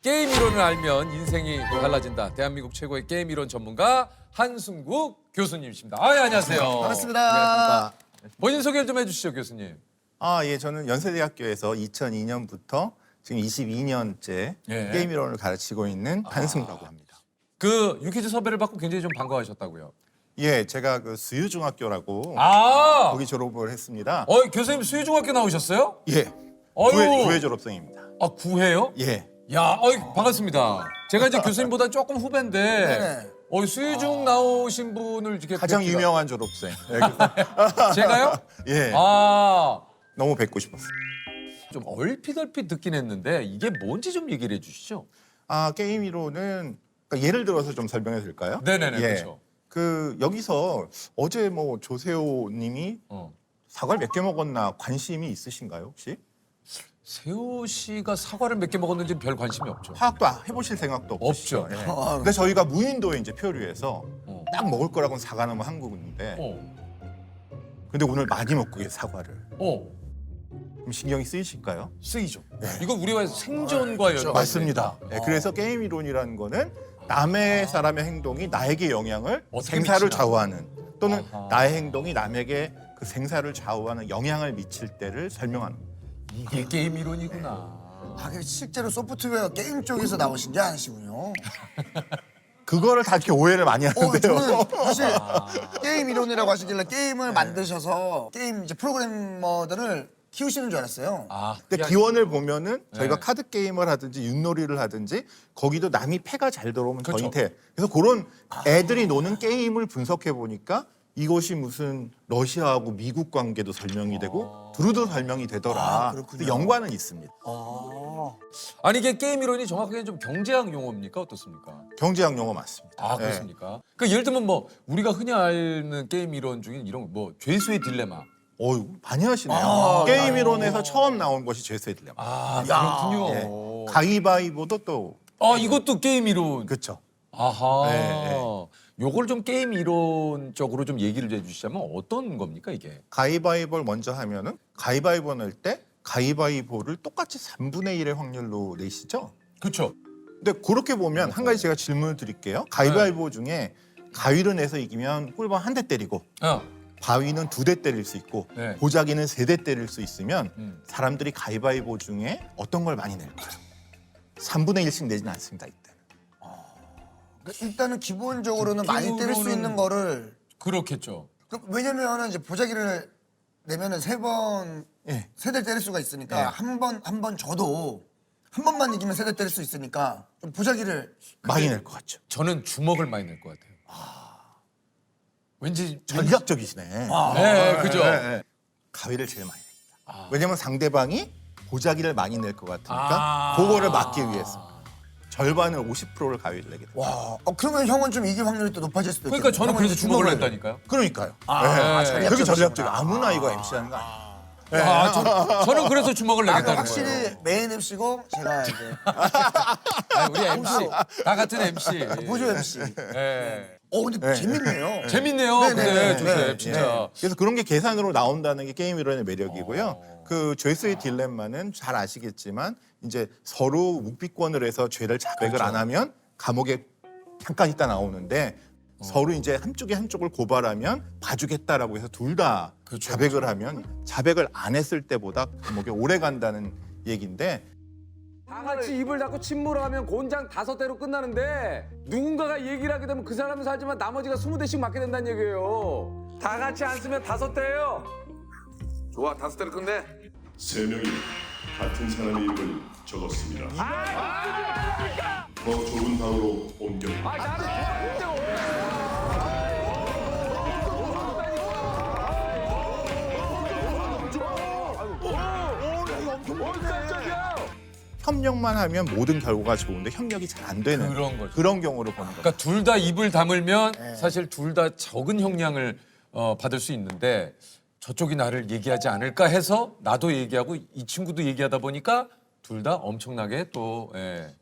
게임 이론을 알면 인생이 달라진다. 대한민국 최고의 게임 이론 전문가 한승국 교수님이십니다. 아, 예, 안녕하세요. 반갑습니다. 본인 소개를 좀 해주시죠, 교수님. 예, 저는 연세대학교에서 2002년부터 지금 22년째 예. 게임 이론을 가르치고 있는 한승우라고 합니다. 그 유퀴즈 섭외를 받고 굉장히 좀 반가워하셨다고요. 예, 제가 그 수유중학교라고 아, 거기 졸업을 했습니다. 교수님 수유중학교 나오셨어요? 예, 어유. 구회 졸업생입니다. 아, 구회요? 예, 야, 반갑습니다. 제가 이제 교수님보다 조금 후배인데, 네네. 수유중 나오신 분을 이렇게 가장 뵙기가- 유명한 졸업생. 예, 그래서 제가요? 예, 아, 너무 뵙고 싶었어요. 좀 얼핏 듣긴 했는데 이게 뭔지 좀 얘기를 해주시죠. 게임 이론은 그러니까 예를 들어서 좀 설명해 드릴까요? 네네네, 예, 그렇죠. 그 여기서 어제 뭐 조세호님이 사과를 몇 개 먹었나 관심이 있으신가요 혹시? 세호 씨가 사과를 몇 개 먹었는지 별 관심이 없죠. 파악도 해보실 생각도 없으시죠? 없죠. 예. 근데 저희가 무인도에 이제 표류해서 어. 딱 먹을 거라고는 사과나무 한국인데 어, 근데 오늘 많이 먹고 계세요 사과를. 어, 좀 신경이 쓰이실까요? 쓰이죠. 이거 우리와 생존과 연관. 맞습니다. 예, 그래서 게임 이론이라는 거는 남의 사람의 행동이 나에게 영향을 어떻게 생사를 미치나. 좌우하는 또는 아하. 나의 행동이 남에게 그 생사를 좌우하는 영향을 미칠 때를 설명하는 거예요. 이게 게임 이론이구나. 그 실제로 소프트웨어 게임 쪽에서 나오신 게 아니시군요. 그거를 다 이렇게 오해를 많이 하는데요. 저는 사실 게임 이론이라고 하시길래 게임을 만드셔서 게임 이제 프로그래머들을 키우시는 줄 알았어요. 아, 근데 그게 기원을 보면은 저희가 네. 카드 게임을 하든지 윷놀이를 하든지 거기도 남이 패가 잘 들어오면 그렇죠. 저한테 그래서 그런 애들이 노는 게임을 분석해 보니까 이것이 무슨 러시아하고 미국 관계도 설명이 되고 두루도 설명이 되더라. 그렇군요. 근데 연관은 있습니다. 아니 이게 게임 이론이 정확하게 좀 경제학 용어입니까 어떻습니까? 경제학 용어 맞습니다. 아, 네. 그렇습니까? 그 예를 들면 뭐 우리가 흔히 아는 게임 이론 중에 이런 뭐 죄수의 딜레마. 어유 많이 하시네요. 게임 이론에서 처음 나온 것이 죄수의 딜레마. 아, 그렇군요. 예. 가위바위보도 또 이것도 게임 이론. 그렇죠. 아하. 네, 요걸 좀 게임 이론적으로 좀 얘기를 해주시자면 어떤 겁니까 이게? 가위바위보를 먼저 하면은 가위바위보 낼 때 가위바위보를 똑같이 3분의 1의 확률로 내시죠. 그렇죠. 근데 그렇게 보면 한 가지 제가 질문을 드릴게요. 가위바위보 중에 가위를 내서 이기면 꿀밤 한 대 때리고 바위는 2대 때릴 수 있고 네. 보자기는 3대 때릴 수 있으면 사람들이 사람들이 가위바위보 중에 어떤 걸 많이 낼까요? 3분의 1씩 내진 않습니다. 이때는. 그러니까 일단은 기본적으로는 많이 때릴 수 기본으로는- 있는 거를 그렇겠죠. 왜냐면은 이제 보자기를 내면은 세 대를 때릴 수가 있으니까 예. 한 번 져도 한 번만 이기면 세 대 때릴 수 있으니까 좀 보자기를 많이 낼 것 같죠. 저는 주먹을 많이 낼 것 같아요. 왠지 전략적이시네. 네, 그죠. 가위를 제일 많이 냅니다. 왜냐면 상대방이 보자기를 많이 낼 것 같으니까 아. 그거를 막기 위해서 절반을 50%를 가위를 내게 됩니다. 와, 그러면 형은 좀 이길 확률이 또 높아질 수도 있겠네. 그러니까 저는 그래서 주먹을 낸다니까요. 그러니까요. 네. 그게 전략적. 아무나 이거 MC하는 거 아니에요. 저는 그래서 주먹을 나는 내겠다는 확실히 거예요. 메인 MC고 제가 이제 우리 MC 다 같은 MC. 보조 MC. 예. 근데 재밌네요. 재밌네요. 네, 근데 네, 조셉 네, 진짜. 그래서 그런 게 계산으로 나온다는 게 게임 이론의 매력이고요. 그 죄수의 딜레마는 잘 아시겠지만 이제 서로 묵비권을 해서 죄를 자백을 그렇죠. 안 하면 감옥에 잠깐 있다 나오는데 서로 이제 한쪽이 한쪽을 고발하면 봐주겠다라고 해서 둘 다 그렇죠, 자백을 하면 자백을 안 했을 때보다 감옥에 오래 간다는 얘기인데 다 같이 입을 닫고 침몰하면 곤장 5대로 끝나는데 누군가가 얘기를 하게 되면 그 사람은 살지만 나머지가 20대씩 맞게 된다는 얘기예요. 다 같이 안 쓰면 5대예요. 좋아, 5대로 끝내. 세 명이 같은 사람의 이름을 적었습니다. 더 좁은 방으로 옮겨. 협력만 하면 모든 결과가 좋은데 협력이 잘 안 되는 그런 거죠. 그런 경우를 보는 거죠. 그러니까 둘 다 입을 다물면 사실 둘 다 적은 형량을 받을 수 있는데 저쪽이 나를 얘기하지 않을까 해서 나도 얘기하고 이 친구도 얘기하다 보니까 둘 다 엄청나게 또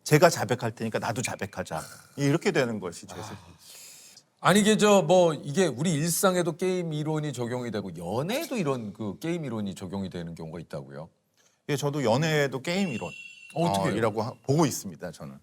제가 자백할 테니까 나도 자백하자. 이렇게 되는 것이 죄수. 아니 이게 저 뭐 이게 우리 일상에도 게임 이론이 적용이 되고 연애에도 이런 그 게임 이론이 적용이 되는 경우가 있다고요. 예, 저도 연애에도 게임 이론 어떻게 해요? 이라고 보고 있습니다. 저는.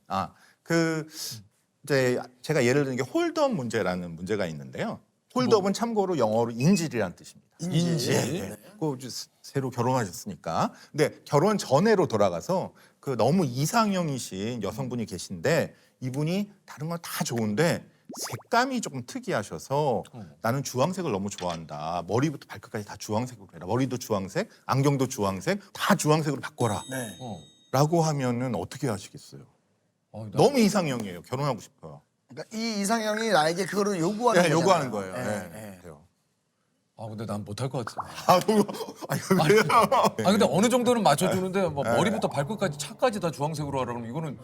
이제 제가 예를 드는 게 홀드업 문제라는 문제가 있는데요. 홀드업은 참고로 영어로 인질이라는 뜻입니다. 인질. 예. 그 새로 결혼하셨으니까. 근데 결혼 전에로 돌아가서 그 너무 이상형이신 여성분이 계신데 이분이 다른 건 다 좋은데 색감이 조금 특이하셔서 나는 주황색을 너무 좋아한다. 머리부터 발끝까지 다 주황색으로 해라. 머리도 주황색, 안경도 주황색, 다 주황색으로 바꿔라. 네. 라고 하면은 어떻게 하시겠어요? 나- 너무 이상형이에요. 결혼하고 싶어요. 그러니까 이 이상형이 나에게 그거를 요구하는 네, 거잖아요. 요구하는 거예요. 예, 네. 예. 그래요. 근데 난 못할 것 같아. 너무 왜요? 근데 어느 정도는 맞춰주는데 뭐 머리부터 발끝까지 차까지 다 주황색으로 하라 그러면 이거는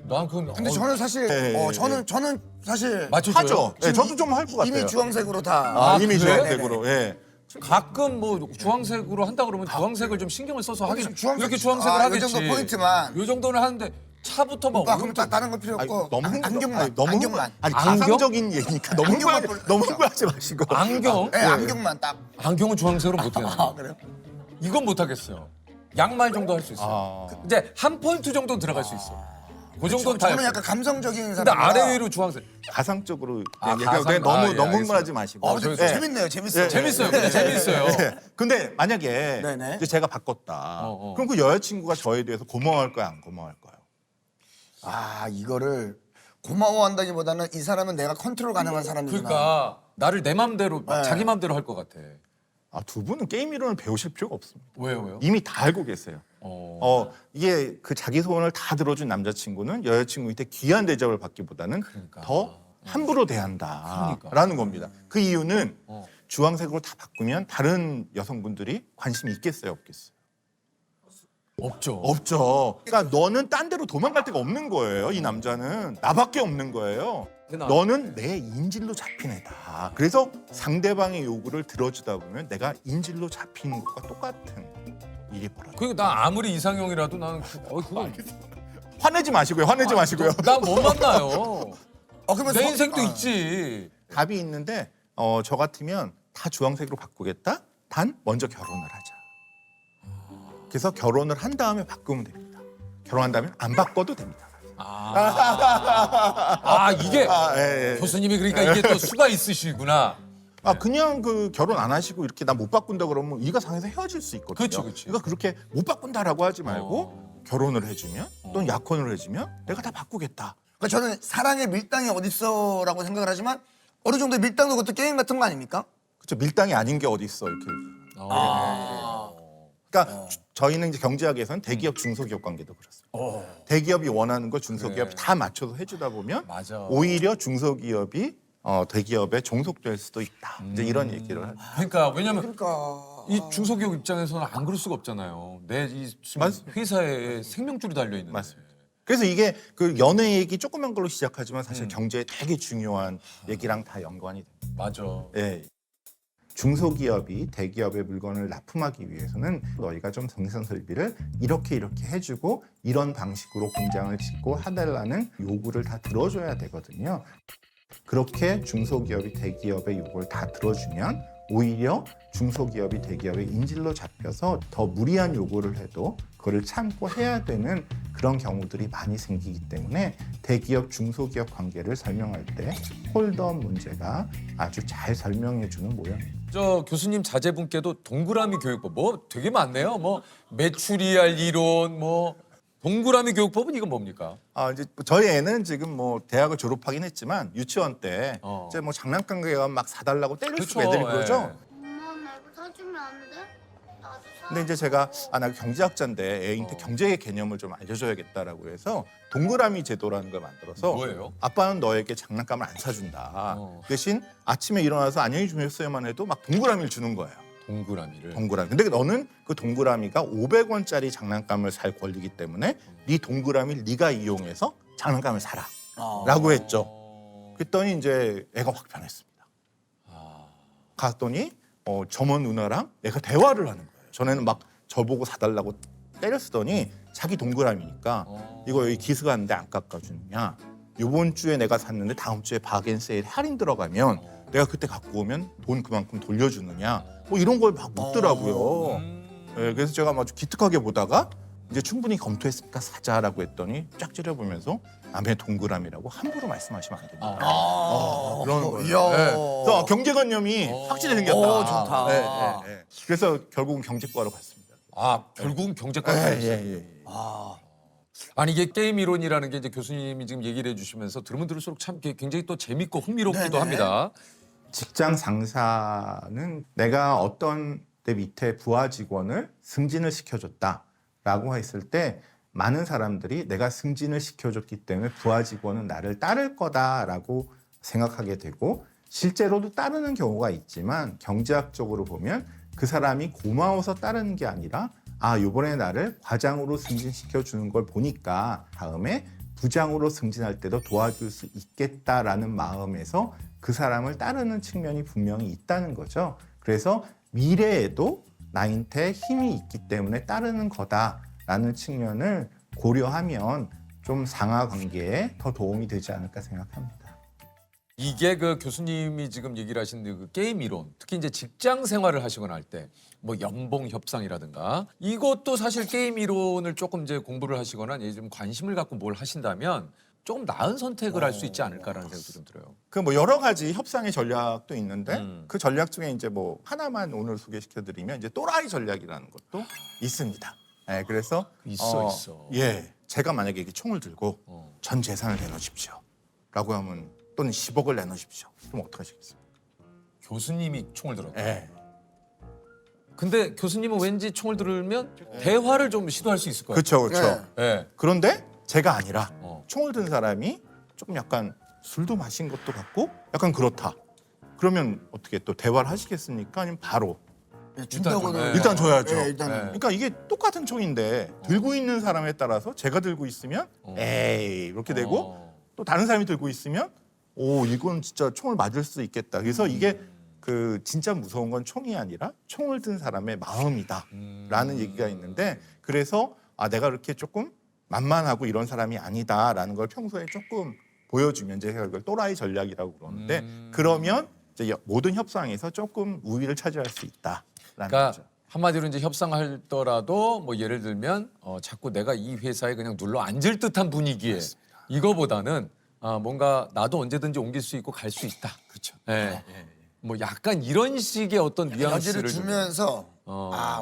난 그건 근데 저는 사실 예, 예, 저는 사실 맞춰줘요. 하죠. 네, 저도 좀 할 것 같아요. 이미 주황색으로 다 이미 그래요? 주황색으로. 예. 가끔 뭐 주황색으로 한다 그러면 주황색을 좀 신경을 써서 하긴 주황색- 이렇게 주황색을 요 하겠지. 정도 포인트만. 요 정도는 하는데 차부터 막 오빠 그럼 다른 거 필요 아니, 없고 너무 흥분- 안경만 아니, 너무 안경만 아니 안경? 가상적인 얘기니까 너무 안경만 흥분하지, 골라. 너무 흥분하지 마시고. 안경? 네, 안경만 딱. 안경은 주황색으로 못 해요. 그래요? 이건 못 하겠어요. 양말 정도 할 수 있어요. 이제 한 포인트 정도 들어갈 수 있어. 그 정도는 다. 저는 약간 감성적인 근데 사람. 아래 위로 주황색. 가상적으로 가상- 얘기하는데 너무 예, 너무 흥분하지 알겠습니다. 마시고. 근데 예. 재밌네요. 재밌어요. 재밌어요. 근데 재밌어요. 예. 근데 만약에 네네. 이제 제가 바꿨다. 어. 그럼 그 여자친구가 저에 대해서 고마워할 거야, 안 고마워할 거야? 이거를 고마워한다기보다는 이 사람은 내가 컨트롤 가능한 사람이구나. 그러니까 나를 내 맘대로 네. 자기 맘대로 할 것 같아. 두 분은 게임 이론을 배우실 필요가 없습니다. 왜요? 이미 다 알고 계세요. 어. 이게 그 자기 소원을 다 들어준 남자친구는 여자친구한테 귀한 대접을 받기보다는 그러니까. 더 함부로 대한다라는 그러니까. 겁니다. 그 이유는 어. 주황색으로 다 바꾸면 다른 여성분들이 관심이 있겠어요, 없겠어요? 없죠. 없죠. 그러니까 너는 딴 데로 도망갈 데가 없는 거예요. 이 남자는 나밖에 없는 거예요. 그나- 너는 내 인질로 잡힌 애다. 그래서 상대방의 요구를 들어주다 보면 내가 인질로 잡히는 것과 똑같은 일이 벌어져. 그리고 나 아무리 이상형이라도 나는 그거 화내지 마시고요. 화내지 마시고요. 난 못 만나요. 그러면 내 인생도 있지. 답이 있는데 저 같으면 다 주황색으로 바꾸겠다. 단 먼저 결혼을 하자. 그래서 결혼을 한 다음에 바꾸면 됩니다. 결혼한다면 안 바꿔도 됩니다. 이게 예. 교수님이 그러니까 이게 또 수가 있으시구나. 그냥 그 결혼 안 하시고 이렇게 나 못 바꾼다 그러면 이가 상해서 헤어질 수 있거든요. 그렇죠, 그렇죠. 그러니까 그렇게 못 바꾼다라고 하지 말고 결혼을 해주면 또는 약혼을 해주면 내가 다 바꾸겠다. 그러니까 저는 사랑의 밀당이 어딨어라고 생각을 하지만 어느 정도의 밀당도 그것도 게임 같은 거 아닙니까? 그렇죠. 밀당이 아닌 게 어디 있어 이렇게. 그러니까 저희는 이제 경제학에서는 대기업 중소기업 관계도 그렇습니다. 대기업이 원하는 걸 중소기업이 그래. 다 맞춰서 해주다 보면 맞아. 오히려 중소기업이 대기업에 종속될 수도 있다. 이제 이런 얘기를 하죠. 그러니까 왜냐면 그러니까 이 중소기업 입장에서는 안 그럴 수가 없잖아요. 내 이 회사에 생명줄이 달려 있는데. 맞습니다. 그래서 이게 그 연애 얘기 조그만 걸로 시작하지만 사실 경제에 되게 중요한 얘기랑 다 연관이 됩니다. 맞아. 예. 중소기업이 대기업의 물건을 납품하기 위해서는 너희가 좀 생산 설비를 이렇게 해주고 이런 방식으로 공장을 짓고 해달라는 요구를 다 들어줘야 되거든요. 그렇게 중소기업이 대기업의 요구를 다 들어주면 오히려 중소기업이 대기업의 인질로 잡혀서 더 무리한 요구를 해도 그걸 참고 해야 되는 그런 경우들이 많이 생기기 때문에 대기업 중소기업 관계를 설명할 때 홀드업 문제가 아주 잘 설명해주는 모양입니다. 저 교수님 자제분께도 동그라미 교육법 뭐 되게 많네요. 뭐 메추리알 이론 뭐 동그라미 교육법은 이건 뭡니까? 이제 저희 애는 지금 뭐 대학을 졸업하긴 했지만 유치원 때 이제 뭐 장난감 가면 막 사달라고 때릴 그쵸, 수가 애들이 예. 그러죠. 엄마 나 이거 사주면 안 돼? 나도 사. 근데 이제 제가 나 경제학자인데 애한테 경제의 개념을 좀 알려줘야겠다라고 해서 동그라미 제도라는 걸 만들어서 뭐예요? 아빠는 너에게 장난감을 안 사준다. 어. 대신 아침에 일어나서 안녕히 주무셨어요만 해도 막 동그라미를 주는 거예요. 동그라미를. 동그라미. 근데 너는 그 동그라미가 500원짜리 장난감을 살 권리이기 때문에 네 동그라미를 네가 이용해서 장난감을 사라. 라고 했죠. 그랬더니 이제 애가 확 변했습니다. 갔더니 점원 누나랑 애가 대화를 하는 거예요. 전에는 막 저보고 사달라고 때렸더니 자기 동그라미니까 이거 여기 기스 갔는데 안 깎아주느냐. 이번 주에 내가 샀는데 다음 주에 바겐세일 할인 들어가면 내가 그때 갖고 오면 돈 그만큼 돌려주느냐. 뭐 이런 걸 막 묻더라고요. 예, 그래서 제가 아주 기특하게 보다가 이제 충분히 검토했으니까 사자라고 했더니 쫙 찌려보면서 남의 동그라미라고 함부로 말씀하시면 안 됩니다. 그러는 거예요. 이야. 네. 그래서 경제관념이 확실히 생겼다. 오, 좋다. 네, 네, 네. 그래서 결국은 경제과로 갔습니다. 아 결국은 경제과로 예, 가셨어요. 예, 예. 아니 이게 게임 이론이라는 게 이제 교수님이 지금 얘기를 해주시면서 들으면 들을수록 참 굉장히 또 재밌고 흥미롭기도 네네. 합니다. 직장 상사는 내가 어떤 내 밑에 부하 직원을 승진을 시켜줬다라고 했을 때 많은 사람들이 내가 승진을 시켜줬기 때문에 부하 직원은 나를 따를 거다라고 생각하게 되고 실제로도 따르는 경우가 있지만 경제학적으로 보면 그 사람이 고마워서 따르는 게 아니라 아 이번에 나를 과장으로 승진시켜 주는 걸 보니까 다음에 부장으로 승진할 때도 도와줄 수 있겠다라는 마음에서 그 사람을 따르는 측면이 분명히 있다는 거죠. 그래서 미래에도 나한테 힘이 있기 때문에 따르는 거다라는 측면을 고려하면 좀 상하 관계에 더 도움이 되지 않을까 생각합니다. 이게 그 교수님이 지금 얘기를 하신 그 게임 이론, 특히 이제 직장 생활을 하시거나 할 때 뭐 연봉 협상이라든가 이것도 사실 게임 이론을 조금 이제 공부를 하시거나 좀 관심을 갖고 뭘 하신다면 조금 나은 선택을 할 수 있지 않을까라는 생각도 좀 들어요. 그 뭐 여러 가지 협상의 전략도 있는데 그 전략 중에 이제 뭐 하나만 오늘 소개시켜드리면 이제 또라이 전략이라는 것도 있습니다. 예, 그래서 있어. 예, 제가 만약에 이렇게 총을 들고 전 재산을 내놓으십시오.라고 하면 또는 10억을 내놓으십시오. 그럼 어떻게 하시겠어요? 교수님이 총을 들었다. 예. 근데 교수님은 왠지 총을 들으면 대화를 좀 시도할 수 있을 거예요. 그렇죠, 그렇죠. 네. 예. 그런데 제가 아니라 어. 총을 든 사람이 조금 약간 술도 마신 것도 같고 약간 그렇다. 그러면 어떻게 또 대화를 하시겠습니까? 아니면 바로 준다고는 일단 줘야죠. 네, 일단은. 그러니까 이게 똑같은 총인데 들고 있는 사람에 따라서 제가 들고 있으면 에이 이렇게 되고 또 다른 사람이 들고 있으면 오 이건 진짜 총을 맞을 수 있겠다. 그래서 이게 그 진짜 무서운 건 총이 아니라 총을 든 사람의 마음이다라는 얘기가 있는데 그래서 아 내가 그렇게 조금 만만하고 이런 사람이 아니다라는 걸 평소에 조금 보여주면 제가 그걸 또라이 전략이라고 그러는데 그러면 이제 모든 협상에서 조금 우위를 차지할 수 있다라는 그러니까 거죠. 한마디로 이제 협상하더라도 뭐 예를 들면 자꾸 내가 이 회사에 그냥 눌러 앉을 듯한 분위기에 이거보다는 뭔가 나도 언제든지 옮길 수 있고 갈 수 있다. 그렇죠. 예. 뭐 약간 이런 식의 어떤 여지를 뉘앙스를 좀- 주면서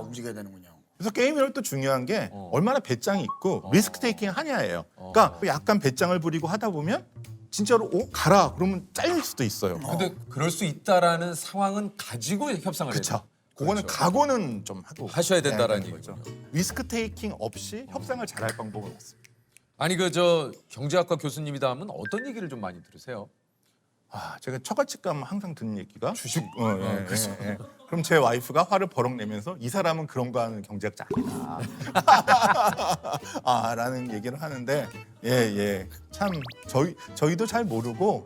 움직여야 되는군요. 그래서 게임이란 또 중요한 게 얼마나 배짱이 있고 리스크 테이킹 하냐예요. 그러니까 약간 배짱을 부리고 하다 보면 진짜로 가라 그러면 잘릴 수도 있어요. 근데 그럴 수 있다라는 상황은 가지고 협상을 해야 그렇죠. 돼요. 그거는 그렇죠. 각오는 좀 하고 하셔야 된다라는 해야 되는 거죠. 얘기군요. 리스크 테이킹 없이 협상을 잘할 방법은 없습니다. 아니 그 저 경제학과 교수님이다 하면 어떤 얘기를 좀 많이 들으세요? 제가 처갓집 가면 항상 듣는 얘기가 주식. 예. 그럼 제 와이프가 화를 버럭 내면서 이 사람은 그런 거 하는 경제학자 아니다. 라는 얘기를 하는데 참 저희도 잘 모르고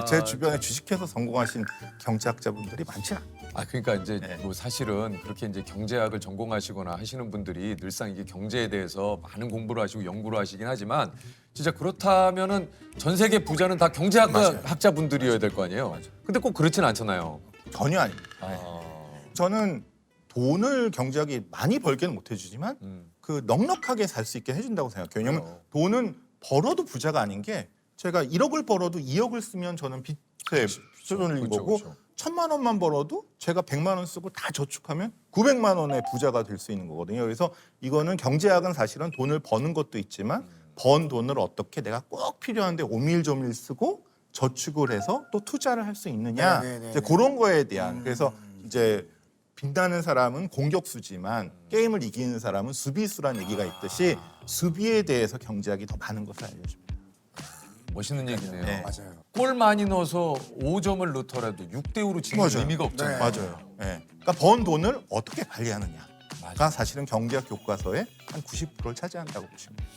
제 주변에 주식해서 성공하신 경제학자분들이 많지 않아요. 그러니까 이제 뭐 사실은 그렇게 이제 경제학을 전공하시거나 하시는 분들이 늘상 이게 경제에 대해서 많은 공부를 하시고 연구를 하시긴 하지만 진짜 그렇다면은 전 세계 부자는 다 경제학과 학자분들이어야 될 거 아니에요. 근데 꼭 그렇진 않잖아요. 전혀 아닙니다. 저는 돈을 경제학이 많이 벌게는 못 해주지만 그 넉넉하게 살 수 있게 해준다고 생각해요. 왜냐면 돈은 벌어도 부자가 아닌 게 제가 1억을 벌어도 2억을 쓰면 저는 빚에 수준인 거고 1,000만 원만 벌어도 제가 100만 원 쓰고 다 저축하면 900만 원의 부자가 될 수 있는 거거든요. 그래서 이거는 경제학은 사실은 돈을 버는 것도 있지만 번 돈을 어떻게 내가 꼭 필요한데 오밀조밀 쓰고 저축을 해서 또 투자를 할 수 있느냐 이제 그런 거에 대한 그래서 이제 빛나는 사람은 공격수지만 게임을 이기는 사람은 수비수란 얘기가 있듯이 수비에 대해서 경제학이 더 많은 것을 알려줍니다. 멋있는 얘기네요. 네. 맞아요. 골 많이 넣어서 5점을 넣더라도 6대5로 지는 맞아요. 의미가 없잖아요. 맞아요. 그러니까 번 돈을 어떻게 관리하느냐가 사실은 경제학 교과서의 한 90%를 차지한다고 보시면 돼요.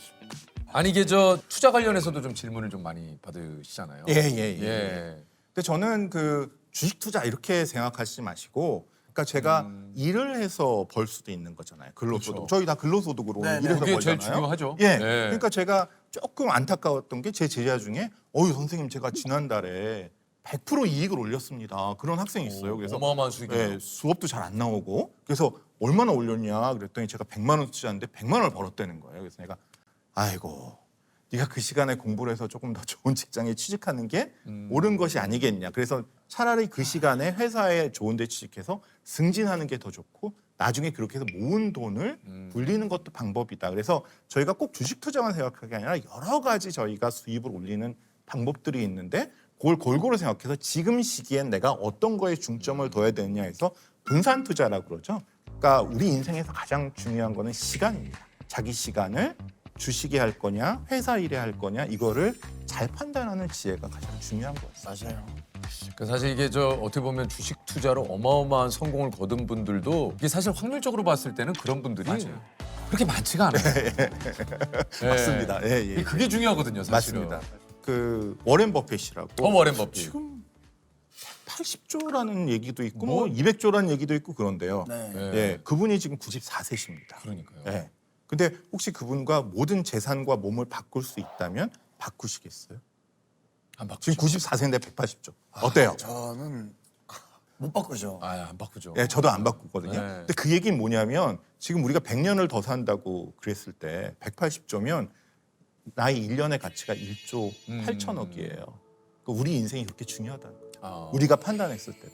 아니 이게 저 투자 관련해서도 좀 질문을 좀 많이 받으시잖아요. 예. 근데 저는 그 주식 투자 이렇게 생각하시지 마시고 그러니까 제가 일을 해서 벌 수도 있는 거잖아요. 근로소득. 그렇죠. 저희 다 근로소득으로 네네. 일해서 그게 벌잖아요. 제일 중요하죠. 예. 네. 그러니까 제가 조금 안타까웠던 게 제 제자 중에 선생님 제가 지난달에 100% 이익을 올렸습니다. 그런 학생이 있어요. 그래서 어마어마한 수익이네요. 수업도 잘 안 나오고 그래서 얼마나 올렸냐 그랬더니 제가 100만 원 투자했는데 100만 원을 벌었다는 거예요. 그래서 내가 아이고 네가 그 시간에 공부를 해서 조금 더 좋은 직장에 취직하는 게 옳은 것이 아니겠냐. 그래서 차라리 그 시간에 회사에 좋은 데 취직해서 승진하는 게 더 좋고 나중에 그렇게 해서 모은 돈을 불리는 것도 방법이다. 그래서 저희가 꼭 주식 투자만 생각하는 게 아니라 여러 가지 저희가 수입을 올리는 방법들이 있는데 그걸 골고루 생각해서 지금 시기엔 내가 어떤 거에 중점을 둬야 되느냐 해서 분산 투자라고 그러죠. 그러니까 우리 인생에서 가장 중요한 거는 시간입니다. 자기 시간을 주식에 할 거냐 회사 일에 할 거냐 이거를 잘 판단하는 지혜가 가장 중요한 것 같습니다. 맞아요. 그 사실 이게 저 어떻게 보면 주식 투자로 어마어마한 성공을 거둔 분들도 이게 사실 확률적으로 봤을 때는 그런 분들이 그렇게 많지가 않아요. 예. 맞습니다. 예, 예. 그게 중요하거든요, 사실은. 맞습니다. 그 워렌 버핏이라고 워렌 버핏. 지금 180조라는 얘기도 있고 뭐? 뭐 200조라는 얘기도 있고 그런데요. 네. 예. 예, 그분이 지금 94세십니다. 그러니까요. 예. 근데 혹시 그분과 모든 재산과 몸을 바꿀 수 있다면 바꾸시겠어요? 안 바꾸죠. 지금 94세인데 180조. 어때요? 저는 못 바꾸죠. 안 바꾸죠. 예, 저도 안 바꾸거든요. 네. 근데 그 얘기는 뭐냐면 지금 우리가 100년을 더 산다고 그랬을 때 180조면 나의 1년의 가치가 1조 8천억이에요. 그러니까 우리 인생이 그렇게 중요하다는 거죠. 우리가 판단했을 때.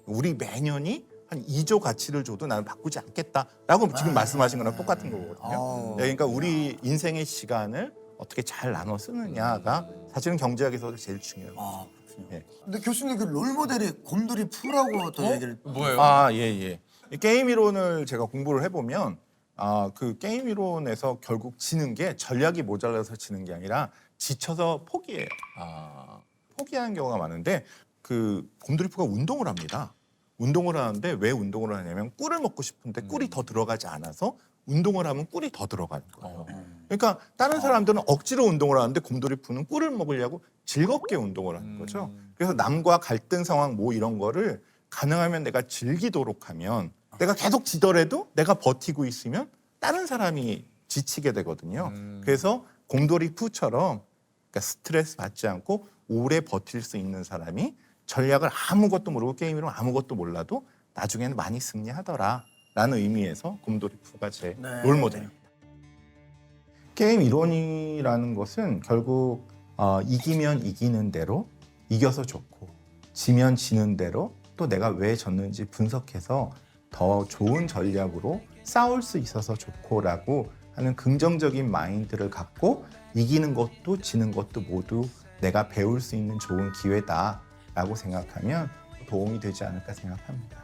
우리 매년이 한 2조 가치를 줘도 나는 바꾸지 않겠다라고 지금 말씀하신 거랑 똑같은 거거든요. 네, 그러니까 우리 인생의 시간을 어떻게 잘 나눠 쓰느냐가 사실은 경제학에서 제일 중요해요. 아, 그렇군요. 예. 근데 교수님 그 롤모델이 곰돌이 푸라고 또 얘기를 뭐예요? 아, 예, 예. 이 게임 이론을 제가 공부를 해보면 그 게임 이론에서 결국 지는 게 전략이 모자라서 지는 게 아니라 지쳐서 포기해요. 포기하는 경우가 많은데 그 곰돌이푸가 운동을 합니다. 운동을 하는데 왜 운동을 하냐면 꿀을 먹고 싶은데 꿀이 더 들어가지 않아서 운동을 하면 꿀이 더 들어가는 거예요. 그러니까 다른 사람들은 억지로 운동을 하는데 곰돌이푸는 꿀을 먹으려고 즐겁게 운동을 하는 거죠. 그래서 남과 갈등 상황 뭐 이런 거를 가능하면 내가 즐기도록 하면 내가 계속 지더라도 내가 버티고 있으면 다른 사람이 지치게 되거든요. 그래서 곰돌이푸처럼 그러니까 스트레스 받지 않고 오래 버틸 수 있는 사람이 전략을 아무것도 모르고 게임 이론 아무것도 몰라도 나중에는 많이 승리하더라라는 의미에서 곰돌이푸가 제 롤모델입니다. 게임 이론이라는 것은 결국 이기면 이기는 대로 이겨서 좋고 지면 지는 대로 또 내가 왜 졌는지 분석해서 더 좋은 전략으로 싸울 수 있어서 좋고라고 하는 긍정적인 마인드를 갖고 이기는 것도 지는 것도 모두 내가 배울 수 있는 좋은 기회다라고 생각하면 도움이 되지 않을까 생각합니다.